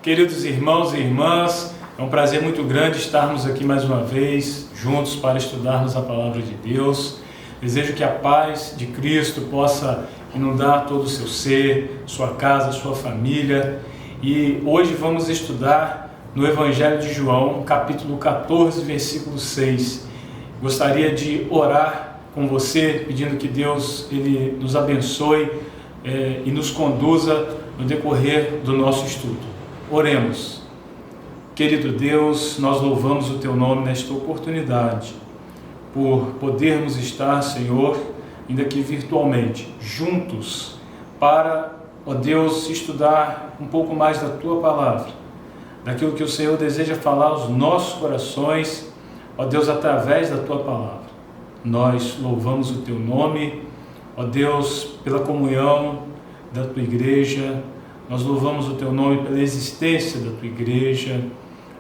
Queridos irmãos e irmãs, é um prazer muito grande estarmos aqui mais uma vez, juntos para estudarmos a Palavra de Deus. Desejo que a paz de Cristo possa inundar todo o seu ser, sua casa, sua família. E hoje vamos estudar no Evangelho de João, capítulo 14, versículo 6. Gostaria de orar com você, pedindo que Deus ele nos abençoe e nos conduza no decorrer do nosso estudo. Oremos. Querido Deus, nós louvamos o Teu nome nesta oportunidade, por podermos estar, Senhor, ainda que virtualmente, juntos, para, ó Deus, estudar um pouco mais da Tua Palavra, daquilo que o Senhor deseja falar aos nossos corações, ó Deus, através da Tua Palavra. Nós louvamos o Teu nome, ó Deus, pela comunhão da Tua Igreja. Nós louvamos o Teu nome pela existência da Tua Igreja,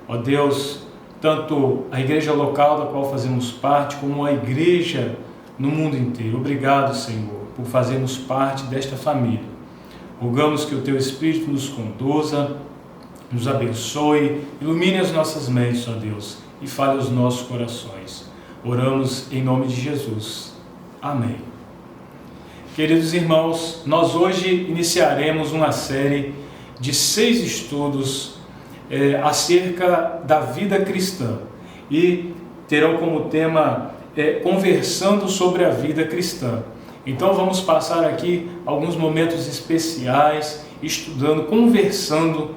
ó Deus, tanto a igreja local da qual fazemos parte, como a igreja no mundo inteiro. Obrigado, Senhor, por fazermos parte desta família. Rogamos que o Teu Espírito nos conduza, nos abençoe, ilumine as nossas mentes, ó Deus, e fale aos nossos corações. Oramos em nome de Jesus. Amém. Queridos irmãos, nós hoje iniciaremos uma série de 6 estudos acerca da vida cristã e terão como tema conversando sobre a vida cristã. Então vamos passar aqui alguns momentos especiais estudando, conversando,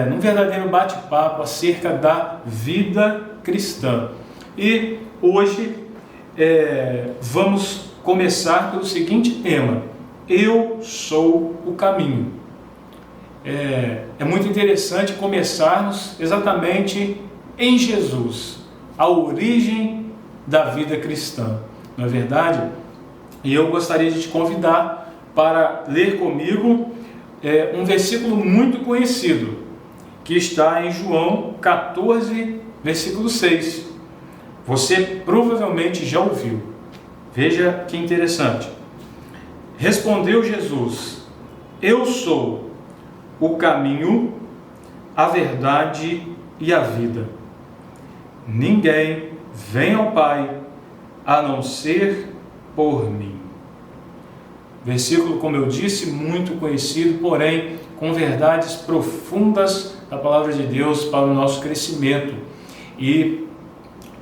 num verdadeiro bate-papo acerca da vida cristã. E hoje vamos começar pelo seguinte tema: eu sou o caminho. É muito interessante começarmos exatamente em Jesus, a origem da vida cristã, não é verdade? E eu gostaria de te convidar para ler comigo um versículo muito conhecido, que está em João 14, versículo 6. Você provavelmente já ouviu. Veja que interessante. Respondeu Jesus: eu sou o caminho, a verdade e a vida. Ninguém vem ao Pai a não ser por mim. Versículo, como eu disse, muito conhecido, porém com verdades profundas da palavra de Deus para o nosso crescimento. E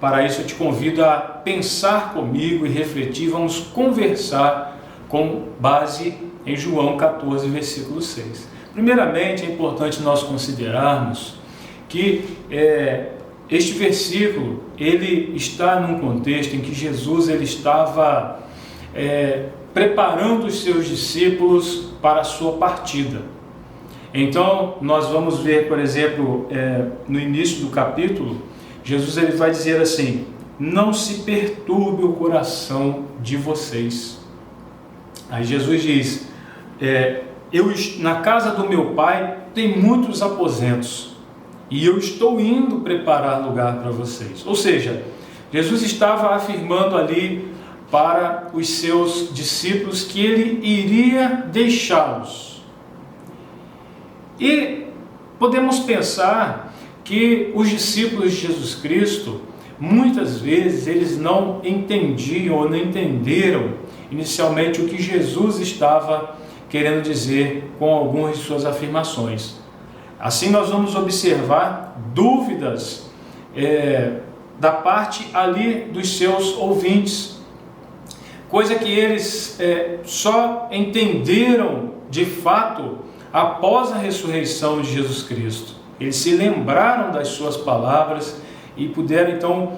para isso eu te convido a pensar comigo e refletir. Vamos conversar com base em João 14, versículo 6. Primeiramente, é importante nós considerarmos que este versículo ele está num contexto em que Jesus ele estava preparando os seus discípulos para a sua partida. Então, nós vamos ver, por exemplo, no início do capítulo, Jesus ele vai dizer assim: não se perturbe o coração de vocês. Aí Jesus diz: na casa do meu Pai tem muitos aposentos, e eu estou indo preparar lugar para vocês. Ou seja, Jesus estava afirmando ali para os seus discípulos que ele iria deixá-los. E podemos pensar que os discípulos de Jesus Cristo, muitas vezes, eles não entendiam ou não entenderam inicialmente o que Jesus estava querendo dizer com algumas de suas afirmações. Assim nós vamos observar dúvidas da parte ali dos seus ouvintes, coisa que eles só entenderam de fato após a ressurreição de Jesus Cristo. Eles se lembraram das suas palavras e puderam então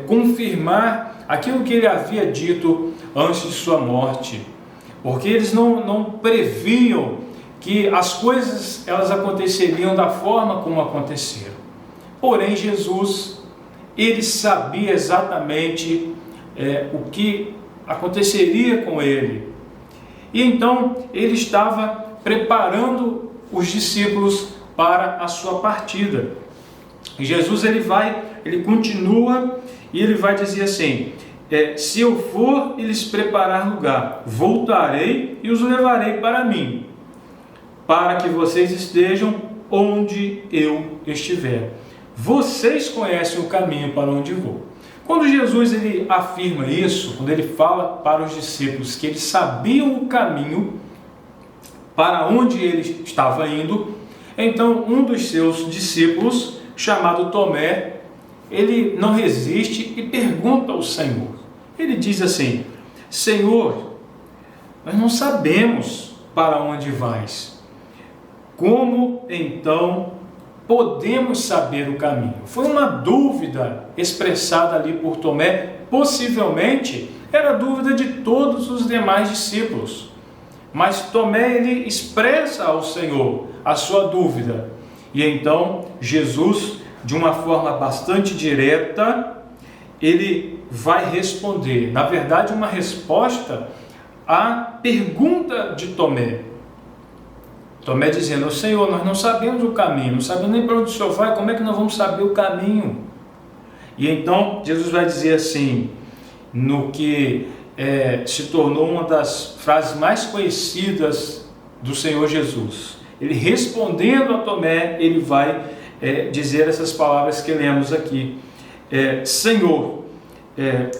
confirmar aquilo que ele havia dito antes de sua morte, porque eles não previam que as coisas elas aconteceriam da forma como aconteceram. Porém, Jesus ele sabia exatamente o que aconteceria com ele, e então ele estava preparando os discípulos para a sua partida. E Jesus ele continua e ele vai dizer assim: se eu for e lhes preparar lugar, voltarei e os levarei para mim, para que vocês estejam onde eu estiver. Vocês conhecem o caminho para onde vou. Quando Jesus ele afirma isso, quando ele fala para os discípulos que eles sabiam o caminho para onde ele estava indo, então um dos seus discípulos, chamado Tomé, ele não resiste e pergunta ao Senhor. Ele diz assim: Senhor, nós não sabemos para onde vais. Como então podemos saber o caminho? Foi uma dúvida expressada ali por Tomé, possivelmente era dúvida de todos os demais discípulos. Mas Tomé ele expressa ao Senhor a sua dúvida. E então Jesus, de uma forma bastante direta, ele vai responder, na verdade, uma resposta à pergunta de Tomé. Tomé dizendo: Senhor, nós não sabemos o caminho, não sabemos nem para onde o Senhor vai, como é que nós vamos saber o caminho? E então Jesus vai dizer assim, no que se tornou uma das frases mais conhecidas do Senhor Jesus. Ele respondendo a Tomé, ele vai dizer essas palavras que lemos aqui. Senhor,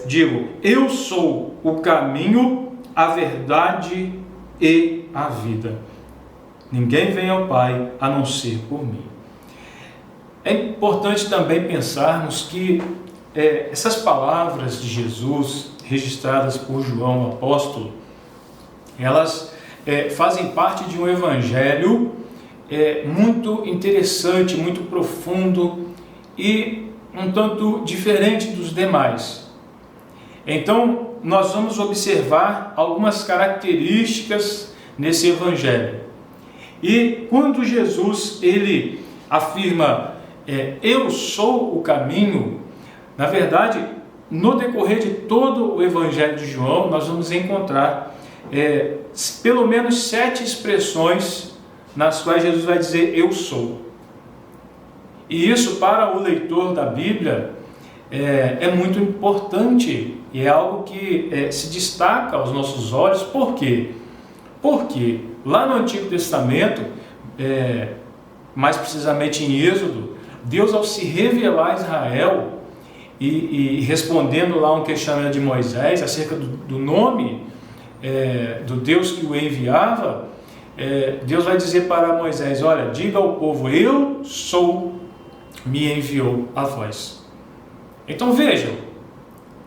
digo, eu sou o caminho, a verdade e a vida. Ninguém vem ao Pai a não ser por mim. É importante também pensarmos que essas palavras de Jesus, registradas por João, o apóstolo, elas fazem parte de um evangelho muito interessante, muito profundo e um tanto diferente dos demais. Então, nós vamos observar algumas características nesse evangelho. E quando Jesus ele afirma, eu sou o caminho, na verdade, no decorrer de todo o evangelho de João, nós vamos encontrar pelo menos 7 expressões nas quais Jesus vai dizer eu sou. E isso para o leitor da Bíblia é muito importante e é algo que se destaca aos nossos olhos. Por quê? Porque lá no Antigo Testamento, mais precisamente em Êxodo, Deus, ao se revelar a Israel e respondendo lá um questionamento de Moisés acerca do nome do Deus que o enviava, Deus vai dizer para Moisés: olha, diga ao povo, eu sou, me enviou a vós. Então vejam,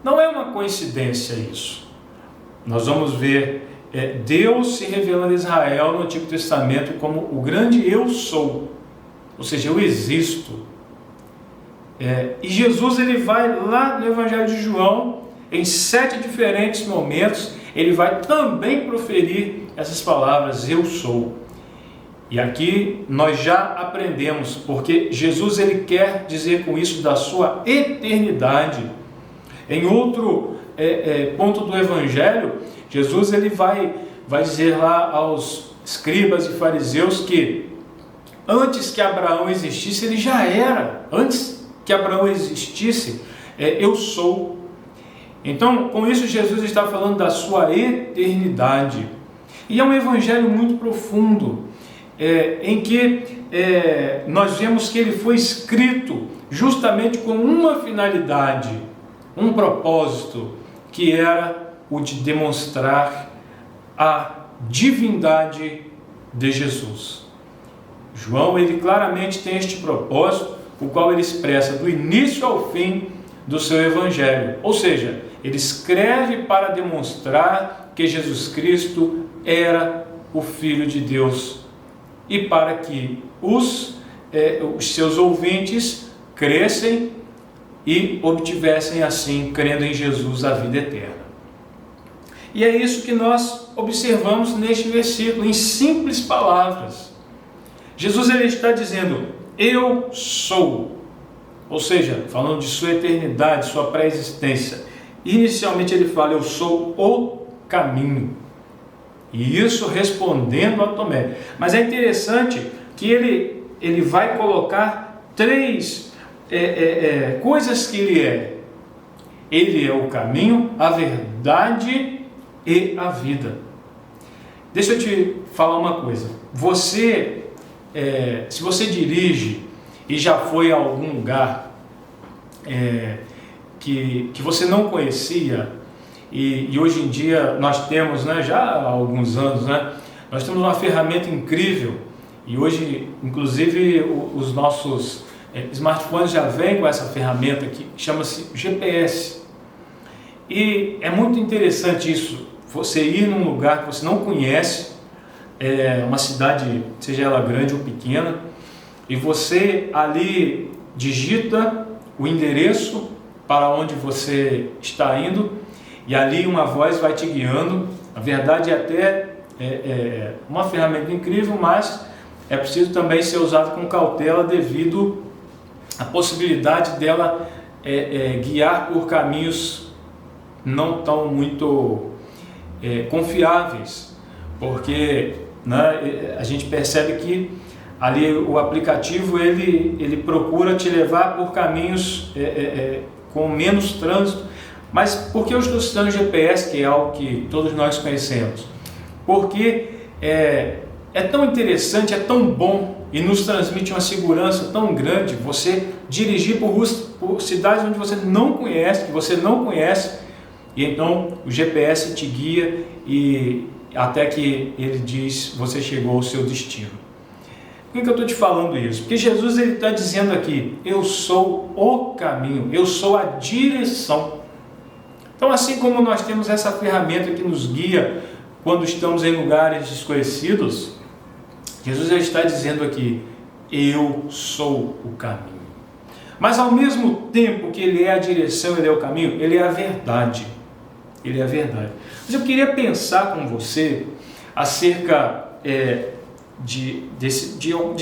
não é uma coincidência isso. Nós vamos ver Deus se revelando a Israel no Antigo Testamento como o grande eu sou, ou seja, eu existo. E Jesus ele vai lá no Evangelho de João, em 7 diferentes momentos, ele vai também proferir essas palavras, eu sou. E aqui nós já aprendemos, porque Jesus ele quer dizer com isso da sua eternidade. Em outro ponto do Evangelho, Jesus ele vai dizer lá aos escribas e fariseus que antes que Abraão existisse, ele já era. Antes que Abraão existisse, eu sou. Então, com isso, Jesus está falando da sua eternidade. E é um evangelho muito profundo, em que nós vemos que ele foi escrito justamente com uma finalidade, um propósito, que era o de demonstrar a divindade de Jesus. João, ele claramente tem este propósito, o qual ele expressa do início ao fim do seu evangelho. Ou seja, ele escreve para demonstrar que Jesus Cristo era o Filho de Deus e para que os seus ouvintes crescem e obtivessem assim, crendo em Jesus, a vida eterna. E é isso que nós observamos neste versículo, em simples palavras. Jesus ele está dizendo, eu sou, ou seja, falando de sua eternidade, sua pré-existência. Inicialmente ele fala, eu sou o caminho. E isso respondendo a Tomé. Mas é interessante que ele vai colocar 3 coisas que ele é. Ele é o caminho, a verdade e a vida. Deixa eu te falar uma coisa. Você se você dirige e já foi a algum lugar que você não conhecia, e hoje em dia nós temos, né, já há alguns anos, né, nós temos uma ferramenta incrível, e hoje, inclusive, os nossos smartphones já vêm com essa ferramenta que chama-se GPS. E é muito interessante isso, você ir num lugar que você não conhece, uma cidade, seja ela grande ou pequena, e você ali digita o endereço para onde você está indo, e ali uma voz vai te guiando. Na verdade é até uma ferramenta incrível, mas é preciso também ser usado com cautela devido à possibilidade dela guiar por caminhos não tão muito confiáveis, porque, né, a gente percebe que ali o aplicativo ele procura te levar por caminhos com menos trânsito. Mas por que eu estou citando o GPS, que é algo que todos nós conhecemos? Porque é tão interessante, é tão bom e nos transmite uma segurança tão grande você dirigir por cidades onde você não conhece, que você não conhece, e então o GPS te guia e até que ele diz você chegou ao seu destino. Por que eu estou te falando isso? Porque Jesus está dizendo aqui, eu sou o caminho, eu sou a direção. Então, assim como nós temos essa ferramenta que nos guia quando estamos em lugares desconhecidos, Jesus está dizendo aqui, eu sou o caminho. Mas ao mesmo tempo que Ele é a direção, Ele é o caminho, Ele é a verdade. Ele é a verdade. Mas eu queria pensar com você acerca de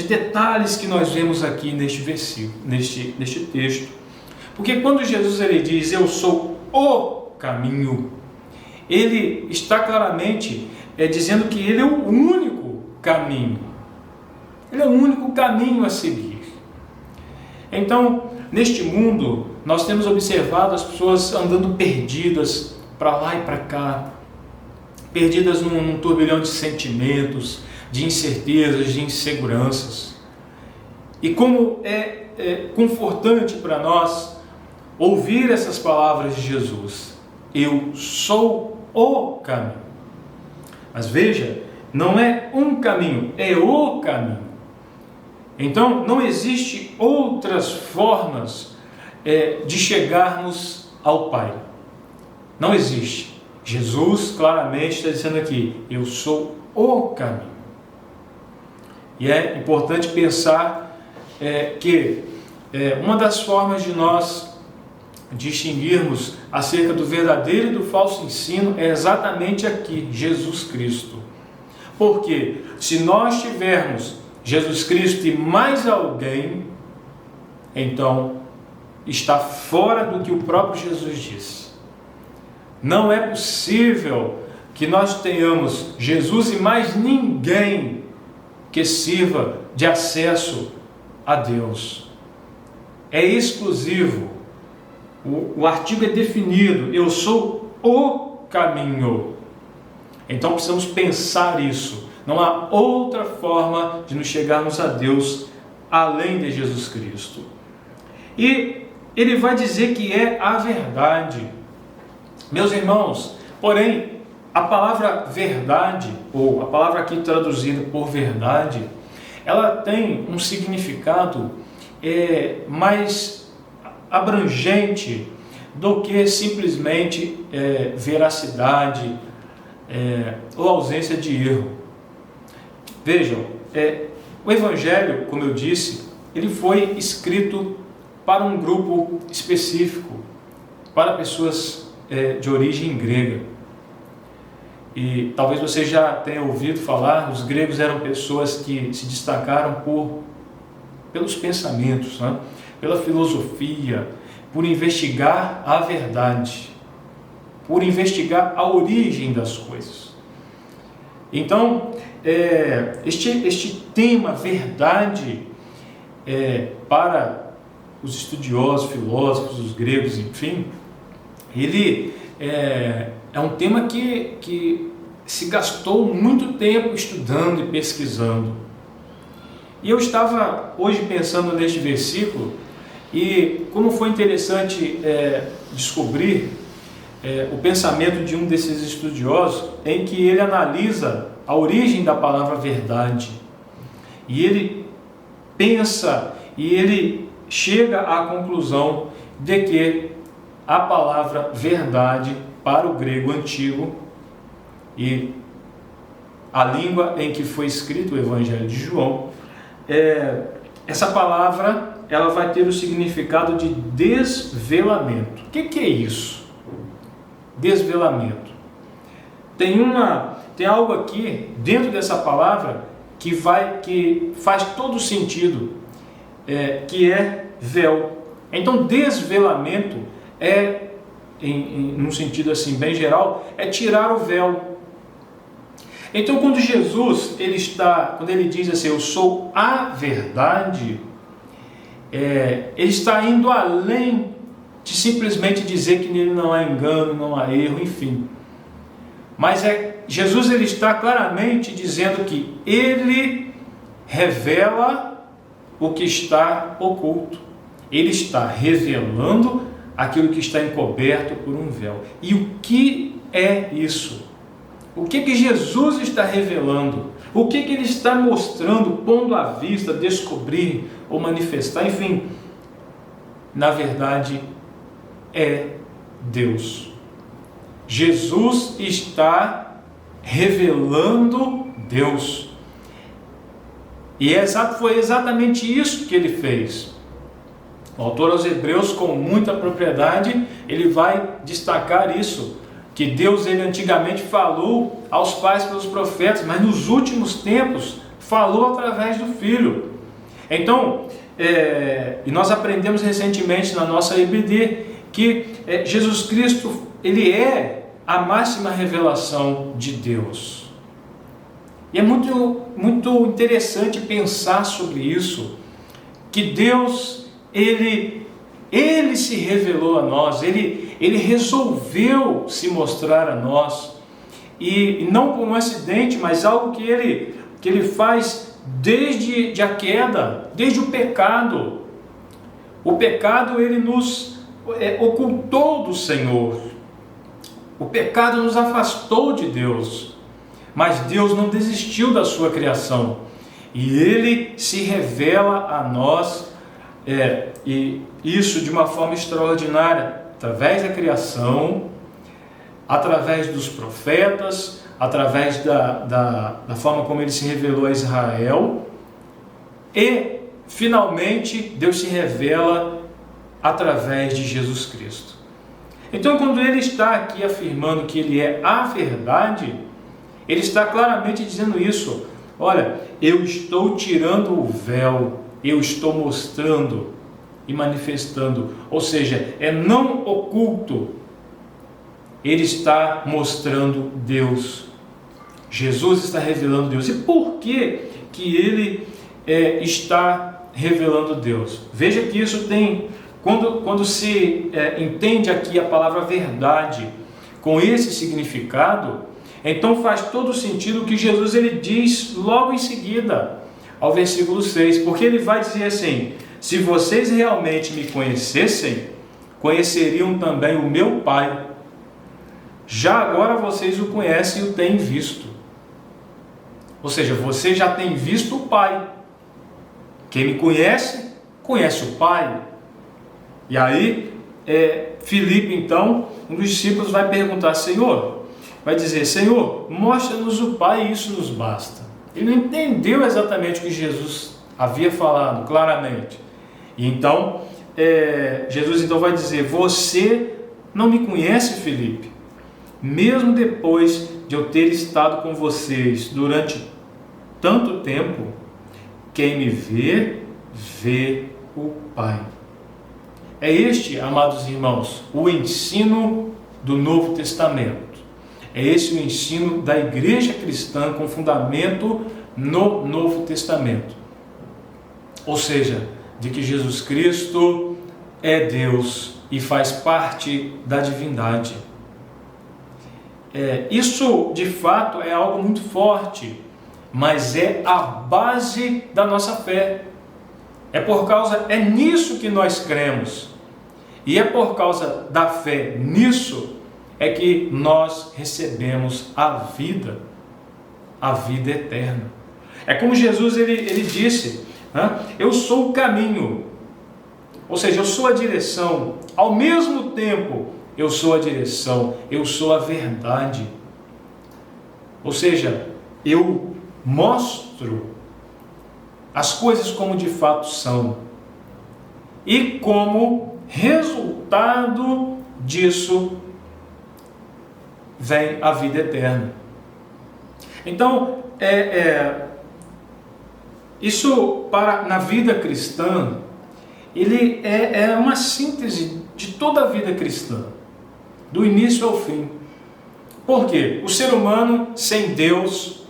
detalhes que nós vemos aqui neste versículo, neste texto. Porque quando Jesus ele diz, eu sou o caminho, ele está claramente dizendo que ele é o único caminho. Ele é o único caminho a seguir. Então, neste mundo, nós temos observado as pessoas andando perdidas para lá e para cá, perdidas num turbilhão de sentimentos, de incertezas, de inseguranças. E como é confortante para nós ouvir essas palavras de Jesus. Eu sou o caminho. Mas veja, não é um caminho, é o caminho. Então, não existe outras formas de chegarmos ao Pai. Não existe. Jesus claramente está dizendo aqui, eu sou o caminho. E é importante pensar que uma das formas de nós distinguirmos acerca do verdadeiro e do falso ensino é exatamente aqui, Jesus Cristo. Porque se nós tivermos Jesus Cristo e mais alguém, então está fora do que o próprio Jesus disse. Não é possível que nós tenhamos Jesus e mais ninguém que sirva de acesso a Deus. É exclusivo. O artigo é definido, eu sou o caminho. Então precisamos pensar isso. Não há outra forma de nos chegarmos a Deus além de Jesus Cristo. E ele vai dizer que é a verdade. Meus irmãos, porém, a palavra verdade, ou a palavra aqui traduzida por verdade, ela tem um significado mais abrangente do que simplesmente veracidade ou ausência de erro. Vejam, o Evangelho, como eu disse, ele foi escrito para um grupo específico, para pessoas de origem grega. E talvez você já tenha ouvido falar, os gregos eram pessoas que se destacaram pelos pensamentos, né? Pela filosofia, por investigar a verdade, por investigar a origem das coisas. Então, este tema verdade, para os estudiosos, filósofos, os gregos, enfim, ele é um tema que se gastou muito tempo estudando e pesquisando. E eu estava hoje pensando neste versículo, e como foi interessante descobrir o pensamento de um desses estudiosos, em que ele analisa a origem da palavra verdade, e ele pensa e ele chega à conclusão de que a palavra verdade para o grego antigo e a língua em que foi escrito o Evangelho de João, essa palavra ela vai ter o significado de desvelamento. O que é isso? Desvelamento. Tem algo aqui dentro dessa palavra que faz todo sentido, que é véu. Então, desvelamento num sentido assim bem geral, é tirar o véu. Então, quando Jesus quando ele diz assim, eu sou a verdade, ele está indo além de simplesmente dizer que nele não há engano, não há erro, enfim. Mas Jesus ele está claramente dizendo que ele revela o que está oculto. Ele está revelando aquilo que está encoberto por um véu. E o que é isso? O que Jesus está revelando? O que ele está mostrando, pondo à vista, descobrir ou manifestar? Enfim, na verdade, é Deus. Jesus está revelando Deus. E foi exatamente isso que ele fez. O autor aos Hebreus, com muita propriedade, ele vai destacar isso, que Deus ele antigamente falou aos pais pelos profetas, mas nos últimos tempos falou através do Filho. Então, e nós aprendemos recentemente na nossa EBD que Jesus Cristo ele é a máxima revelação de Deus. E é muito, muito interessante pensar sobre isso, que Deus ele se revelou a nós, ele resolveu se mostrar a nós, e não por um acidente, mas algo que ele faz desde a queda, desde o pecado. O pecado ele nos ocultou do Senhor, o pecado nos afastou de Deus, mas Deus não desistiu da sua criação, e ele se revela a nós, e isso de uma forma extraordinária, através da criação, através dos profetas, através da forma como ele se revelou a Israel, e finalmente Deus se revela através de Jesus Cristo. Então, quando ele está aqui afirmando que ele é a verdade, ele está claramente dizendo isso. Olha, eu estou tirando o véu, eu estou mostrando e manifestando, ou seja, não oculto, ele está mostrando Deus. Jesus está revelando Deus. E por que ele está revelando Deus? Veja que isso tem, quando se entende aqui a palavra verdade com esse significado, então faz todo sentido o que Jesus ele diz logo em seguida, ao versículo 6, porque ele vai dizer assim: se vocês realmente me conhecessem, conheceriam também o meu Pai. Já agora vocês o conhecem e o têm visto. Ou seja, você já tem visto o Pai. Quem me conhece, conhece o Pai. E aí, Filipe, então, um dos discípulos vai perguntar, vai dizer, Senhor, mostra-nos o Pai e isso nos basta. Ele não entendeu exatamente o que Jesus havia falado, claramente. E então, Jesus então vai dizer, você não me conhece, Filipe, mesmo depois de eu ter estado com vocês durante tanto tempo, quem me vê, vê o Pai. É este, amados irmãos, o ensino do Novo Testamento. É esse o ensino da igreja cristã com fundamento no Novo Testamento. Ou seja, de que Jesus Cristo é Deus e faz parte da divindade. Isso, de fato, é algo muito forte. mas é a base da nossa fé. É nisso que nós cremos. E é por causa da fé nisso é que nós recebemos a vida eterna. É como Jesus ele disse, né? Eu sou o caminho, ou seja, eu sou a direção, ao mesmo tempo eu sou a direção, eu sou a verdade. Ou seja, eu mostro as coisas como de fato são. E como resultado disso vem a vida eterna. Então, isso na vida cristã, ele é uma síntese de toda a vida cristã, do início ao fim. Por quê? O ser humano sem Deus,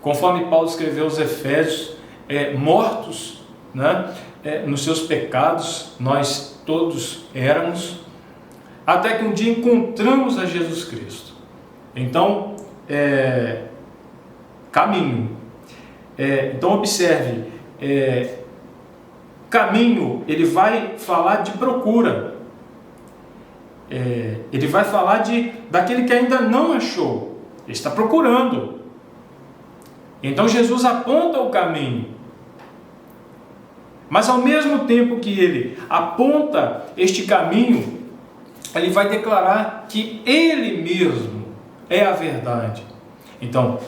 conforme Paulo escreveu aos Efésios, mortos, né? Nos seus pecados, nós todos éramos, até que um dia encontramos a Jesus Cristo. Então, caminho. Então observe, caminho, ele vai falar de procura. Ele vai falar daquele que ainda não achou, ele está procurando. Então Jesus aponta o caminho, mas ao mesmo tempo que ele aponta este caminho, ele vai declarar que ele mesmo é a verdade. Então,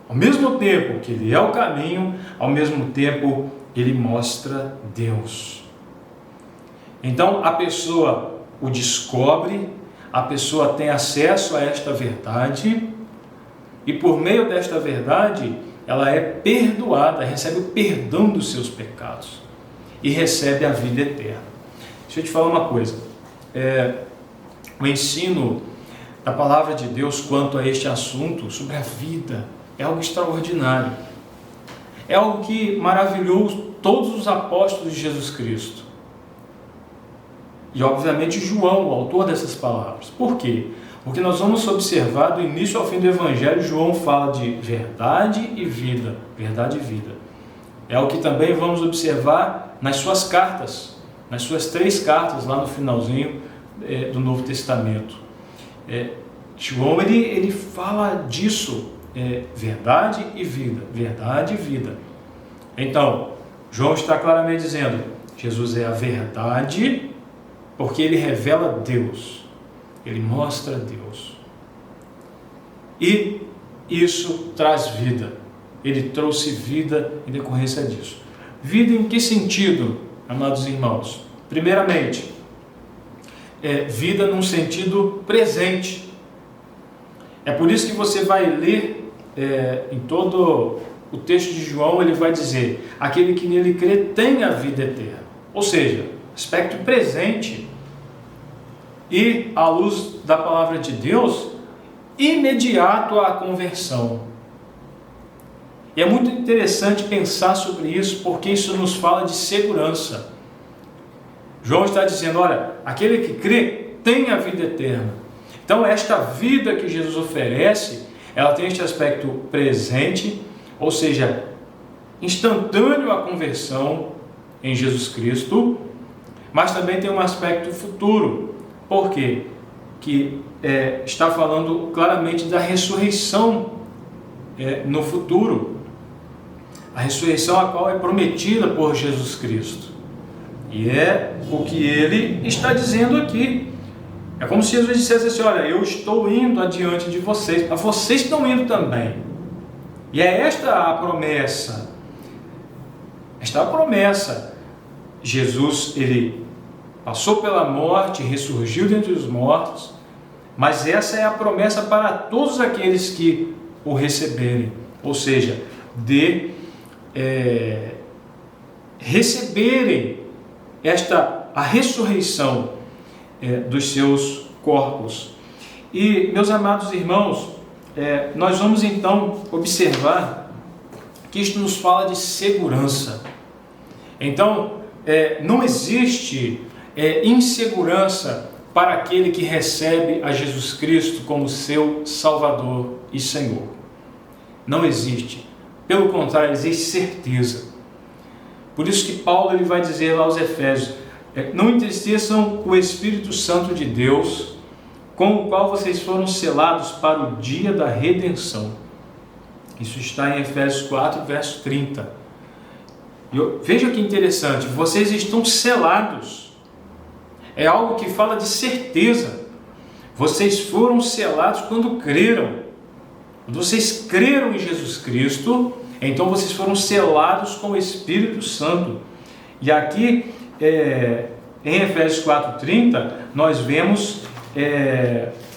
ao mesmo tempo que ele é o caminho, ao mesmo tempo ele mostra Deus. Então a pessoa o descobre, a pessoa tem acesso a esta verdade, e por meio desta verdade ela é perdoada, recebe o perdão dos seus pecados e recebe a vida eterna. Deixa eu te falar uma coisa, o ensino da palavra de Deus quanto a este assunto sobre a vida é algo extraordinário, é algo que maravilhou todos os apóstolos de Jesus Cristo. E obviamente João, o autor dessas palavras. Por quê? Porque nós vamos observar do início ao fim do Evangelho, João fala de verdade e vida. Verdade e vida. É o que também vamos observar nas suas cartas, nas suas 3 cartas lá no finalzinho do Novo Testamento. João ele fala disso, verdade e vida. Verdade e vida. Então, João está claramente dizendo, Jesus é a verdade, porque ele revela Deus, ele mostra Deus, e isso traz vida, ele trouxe vida em decorrência disso. Vida em que sentido, amados irmãos? Primeiramente, vida num sentido presente. É por isso que você vai ler em todo o texto de João, ele vai dizer, aquele que nele crê tem a vida eterna, ou seja, aspecto presente. E, à luz da palavra de Deus, imediato à conversão. E é muito interessante pensar sobre isso, porque isso nos fala de segurança. João está dizendo, olha, aquele que crê tem a vida eterna. Então, esta vida que Jesus oferece, ela tem este aspecto presente, ou seja, instantâneo à conversão em Jesus Cristo, mas também tem um aspecto futuro. Por quê? Que está falando claramente da ressurreição no futuro. A ressurreição a qual é prometida por Jesus Cristo. E é o que ele está dizendo aqui. É como se Jesus dissesse assim, olha, eu estou indo adiante de vocês, mas vocês estão indo também. E é esta a promessa. Esta é a promessa. Jesus, ele passou pela morte, ressurgiu dentre os mortos, mas essa é a promessa para todos aqueles que o receberem, ou seja, de receberem a ressurreição dos seus corpos. E, meus amados irmãos, nós vamos então observar que isto nos fala de segurança. Então, não existe insegurança para aquele que recebe a Jesus Cristo como seu Salvador e Senhor. Não existe. Pelo contrário, existe certeza. Por isso que Paulo ele vai dizer lá aos Efésios: não entristeçam o Espírito Santo de Deus, com o qual vocês foram selados para o dia da redenção. Isso está em Efésios 4, verso 30. Veja que interessante, vocês estão selados. É algo que fala de certeza. Vocês foram selados quando creram. Quando vocês creram em Jesus Cristo, então vocês foram selados com o Espírito Santo. E aqui, em Efésios 4,30, nós vemos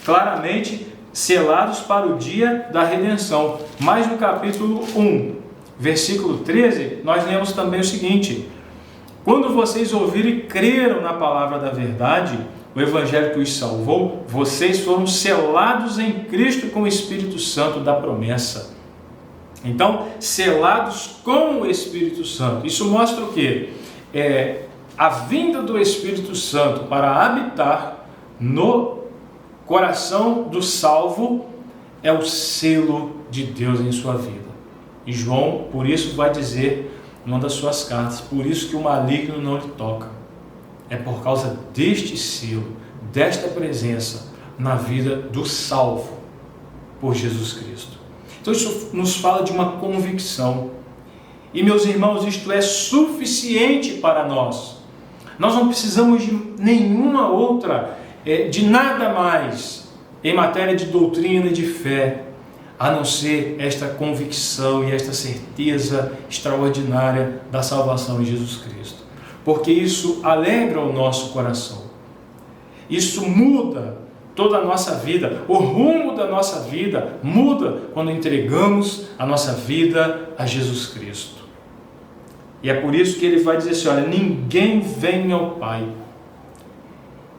claramente selados para o dia da redenção. Mas no capítulo 1, versículo 13, nós lemos também o seguinte: quando vocês ouviram e creram na palavra da verdade, o Evangelho que os salvou, vocês foram selados em Cristo com o Espírito Santo da promessa. Então, selados com o Espírito Santo. Isso mostra o quê? A vinda do Espírito Santo para habitar no coração do salvo é o selo de Deus em sua vida. E João, por isso, vai dizer numa das suas cartas: por isso que o maligno não lhe toca. É por causa deste selo, desta presença na vida do salvo por Jesus Cristo. Então isso nos fala de uma convicção. E meus irmãos, isto é suficiente para nós. Nós não precisamos de nenhuma outra, de nada mais em matéria de doutrina e de fé, a não ser esta convicção e esta certeza extraordinária da salvação em Jesus Cristo. Porque isso alegra o nosso coração. Isso muda toda a nossa vida. O rumo da nossa vida muda quando entregamos a nossa vida a Jesus Cristo. E é por isso que ele vai dizer assim: olha, ninguém vem ao Pai.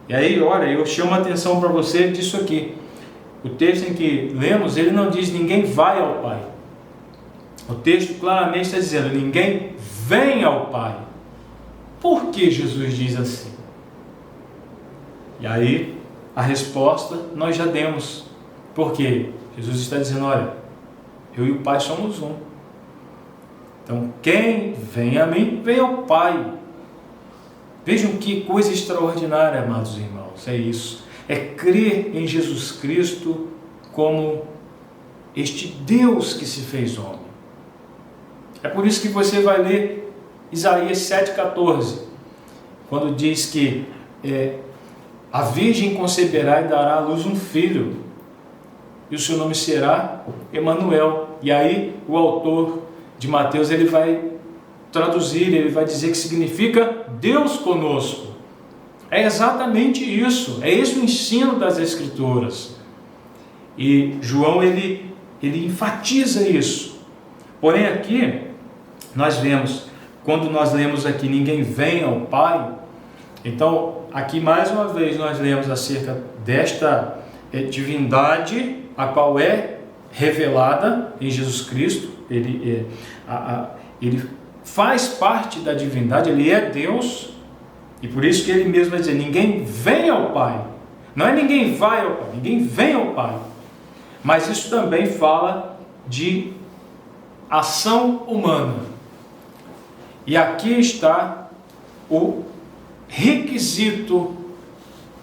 E aí, olha, eu chamo a atenção para você disso aqui. O texto em que lemos, ele não diz ninguém vai ao Pai. O texto claramente está dizendo: ninguém vem ao Pai. Por que Jesus diz assim? E aí, a resposta nós já demos. Porque Jesus está dizendo: olha, eu e o Pai somos um. Então, quem vem a mim, vem ao Pai. Vejam que coisa extraordinária, amados irmãos, é isso. É crer em Jesus Cristo como este Deus que se fez homem. É por isso que você vai ler Isaías 7,14, quando diz que a virgem conceberá e dará à luz um filho, e o seu nome será Emanuel. E aí o autor de Mateus ele vai traduzir, ele vai dizer que significa Deus conosco. É exatamente isso, é esse o ensino das Escrituras. E João ele enfatiza isso. Porém aqui nós vemos, quando nós lemos aqui ninguém vem ao Pai, então aqui mais uma vez nós lemos acerca desta divindade, a qual é revelada em Jesus Cristo. Ele faz parte da divindade, ele é Deus, e por isso que ele mesmo vai dizer: ninguém vem ao Pai. Não é ninguém vai ao Pai, ninguém vem ao Pai. Mas isso também fala de ação humana. E aqui está o requisito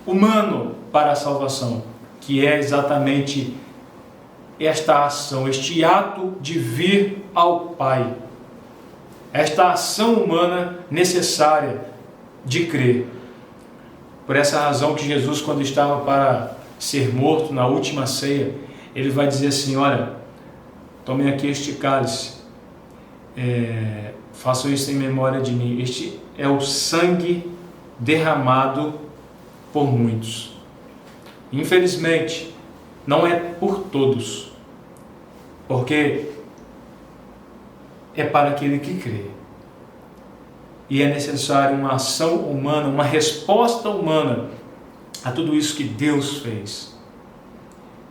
humano para a salvação, que é exatamente esta ação, este ato de vir ao Pai. Esta ação humana necessária de crer. Por essa razão que Jesus, quando estava para ser morto na última ceia, ele vai dizer assim: olha, tomem aqui este cálice, façam isso em memória de mim. Este é o sangue derramado por muitos. Infelizmente, não é por todos, porque é para aquele que crê. E é necessário uma ação humana, uma resposta humana a tudo isso que Deus fez.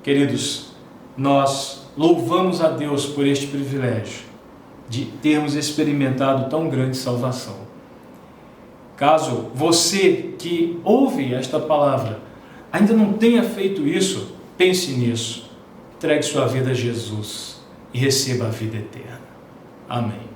Queridos, nós louvamos a Deus por este privilégio de termos experimentado tão grande salvação. Caso você que ouve esta palavra ainda não tenha feito isso, pense nisso. Entregue sua vida a Jesus e receba a vida eterna. Amém.